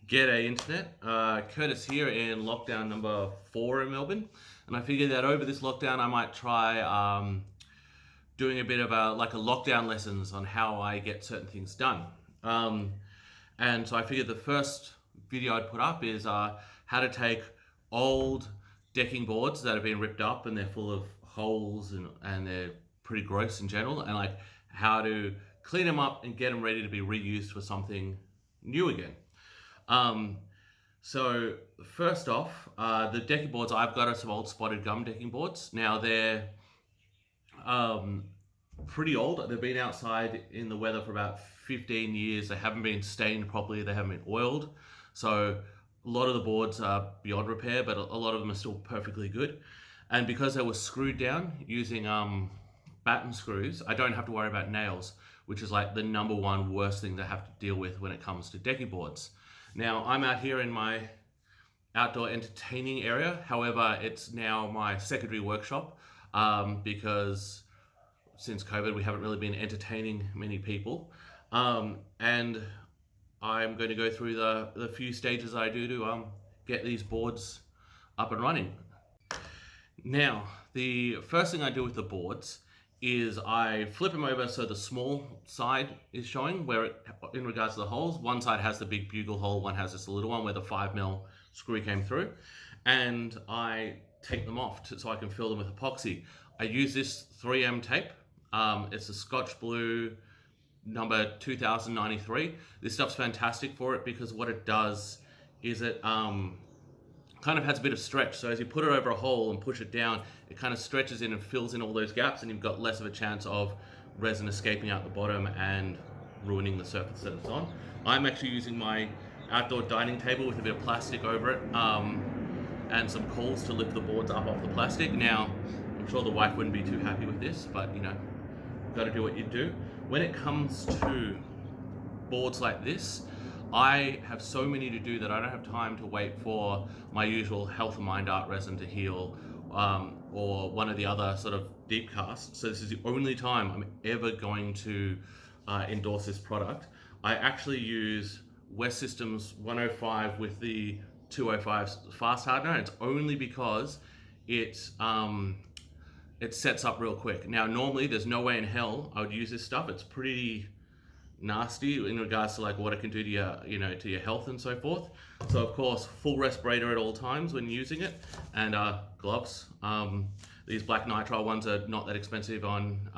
G'day Internet, Curtis here in lockdown number 4 in Melbourne, and I figured that over this lockdown I might try doing a bit of a lockdown lessons on how I get certain things done. And so I figured the first video I'd put up is how to take old decking boards that have been ripped up and they're full of holes and they're pretty gross in general, and like how to clean them up and get them ready to be reused for something new again. So first off, the decking boards I've got are some old spotted gum decking boards. Now they're pretty old. They've been outside in the weather for about 15 years. They haven't been stained properly. They haven't been oiled. So a lot of the boards are beyond repair, but a lot of them are still perfectly good. And because they were screwed down using batten screws, I don't have to worry about nails, which is like the number one worst thing to have to deal with when it comes to decking boards. Now, I'm out here in my outdoor entertaining area. However, it's now my secondary workshop because since COVID, we haven't really been entertaining many people. And I'm going to go through the few stages I do to get these boards up and running. Now, the first thing I do with the boards is I flip them over so the small side is showing where in regards to the holes. One side has the big bugle hole, one has this little one where the 5mm screw came through, and I take them off so I can fill them with epoxy. I use this 3M tape. It's a Scotch Blue number 2093. This stuff's fantastic for it because what it does is it kind of has a bit of stretch. So as you put it over a hole and push it down, it kind of stretches in and fills in all those gaps, and you've got less of a chance of resin escaping out the bottom and ruining the surface that it's on. I'm actually using my outdoor dining table with a bit of plastic over it and some cauls to lift the boards up off the plastic. Now, I'm sure the wife wouldn't be too happy with this, but you know, you've got to do what you do. When it comes to boards like this, I have so many to do that I don't have time to wait for my usual Health and Mind Art resin to heal or one of the other sort of deep casts. So this is the only time I'm ever going to endorse this product. I actually use West Systems 105 with the 205 fast hardener. It's only because it sets up real quick. Now normally there's no way in hell I would use this stuff. It's pretty nasty in regards to like what it can do to your, to your health and so forth. So of course, full respirator at all times when using it, and gloves. These black nitrile ones are not that expensive on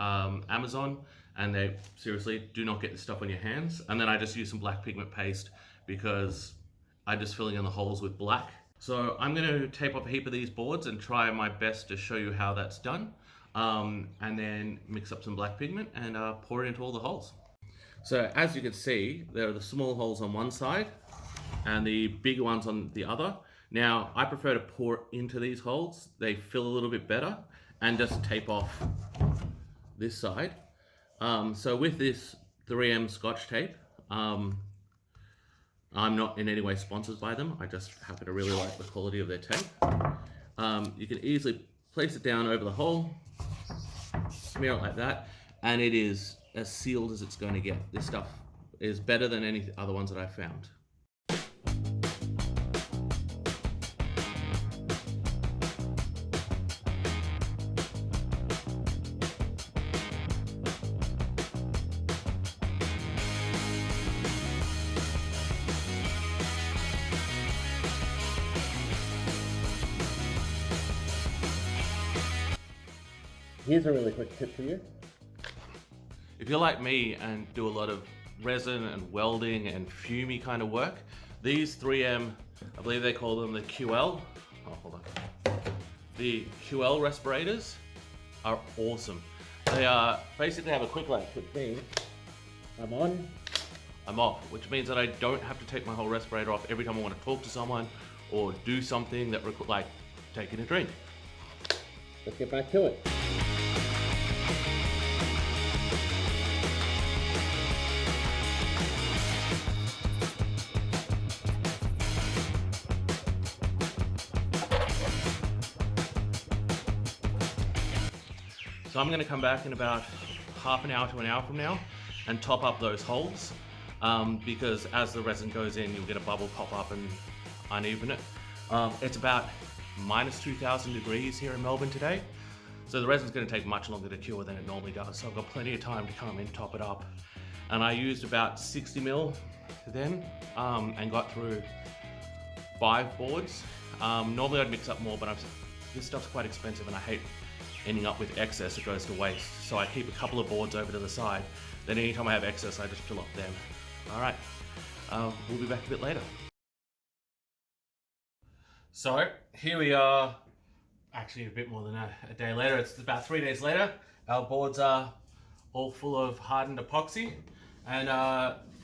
Amazon, and they seriously do not get this stuff on your hands. And then I just use some black pigment paste because I'm just filling in the holes with black. So I'm going to tape off a heap of these boards and try my best to show you how that's done, and then mix up some black pigment and pour it into all the holes. So as you can see, there are the small holes on one side and the bigger ones on the other. Now, I prefer to pour into these holes. They fill a little bit better, and just tape off this side. So with this 3M Scotch tape, I'm not in any way sponsored by them. I just happen to really like the quality of their tape. You can easily place it down over the hole, smear it like that, and it is as sealed as it's going to get. This stuff is better than any other ones that I've found. Here's a really quick tip for you. If you're like me and do a lot of resin and welding and fumey kind of work, these 3M, I believe they call them the QL, the QL respirators are awesome. They basically have a quick latch, which means I'm on, I'm off, which means that I don't have to take my whole respirator off every time I want to talk to someone or do something that like taking a drink. Let's get back to it. So I'm going to come back in about half an hour to an hour from now and top up those holes. because as the resin goes in, you'll get a bubble pop up and uneven it. It's about minus 2,000 degrees here in Melbourne today. So the resin's going to take much longer to cure than it normally does. So I've got plenty of time to come in, top it up. And I used about 60 mil then and got through 5 boards. Normally I'd mix up more, but this stuff's quite expensive and I hate ending up with excess. It goes to waste. So I keep a couple of boards over to the side. Then anytime I have excess, I just fill up them. All right, we'll be back a bit later. So here we are, actually a bit more than a day later. It's about 3 days later. Our boards are all full of hardened epoxy, and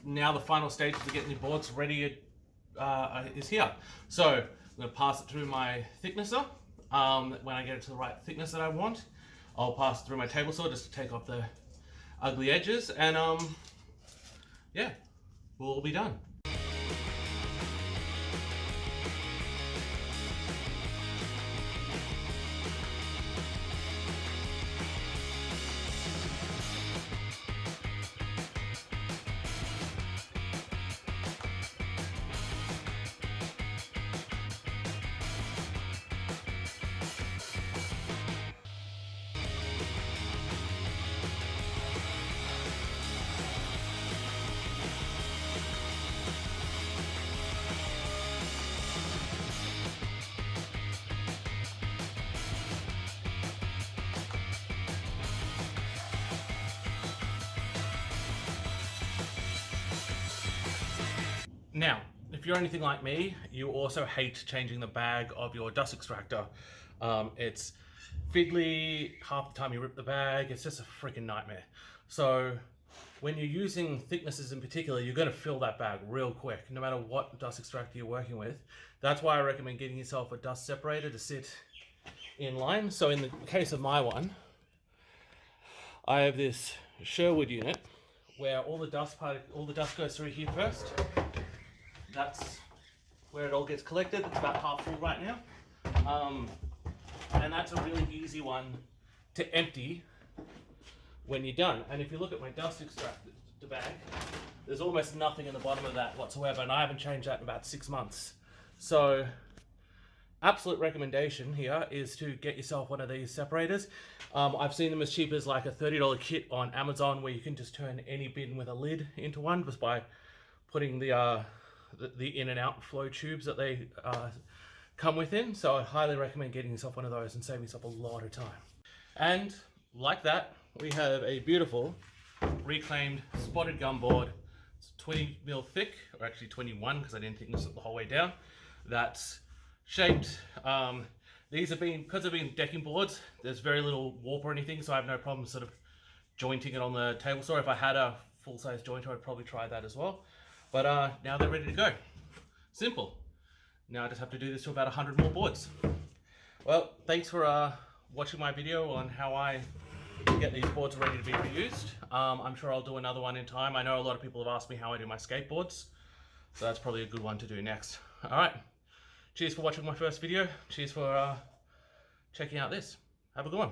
now the final stage to getting the boards ready is here. So I'm going to pass it through my thicknesser. When I get it to the right thickness that I want, I'll pass it through my table saw just to take off the ugly edges, and yeah, we'll all be done. Now, if you're anything like me, you also hate changing the bag of your dust extractor. It's fiddly, half the time you rip the bag, it's just a freaking nightmare. So when you're using thicknesses in particular, you're going to fill that bag real quick, no matter what dust extractor you're working with. That's why I recommend getting yourself a dust separator to sit in line. So in the case of my one, I have this Sherwood unit where all the dust goes through here first. That's where it all gets collected. It's about half full right now. And that's a really easy one to empty when you're done. And if you look at my dust extractor bag, there's almost nothing in the bottom of that whatsoever, and I haven't changed that in about 6 months. So absolute recommendation here is to get yourself one of these separators. I've seen them as cheap as like a $30 kit on Amazon, where you can just turn any bin with a lid into one just by putting the in and out flow tubes that they come within. So I highly recommend getting yourself one of those and saving yourself a lot of time. And like that, we have a beautiful reclaimed spotted gum board. It's 20 mil thick, or actually 21 because I didn't thickness it the whole way down. That's shaped. These have been, because they've been decking boards, there's very little warp or anything, so I have no problem sort of jointing it on the table saw. If I had a full-size jointer, I'd probably try that as well. But now they're ready to go. Simple. Now I just have to do this to about 100 more boards. Well, thanks for watching my video on how I get these boards ready to be reused. I'm sure I'll do another one in time. I know a lot of people have asked me how I do my skateboards, so that's probably a good one to do next. All right. Cheers for watching my first video. Cheers for checking out this. Have a good one.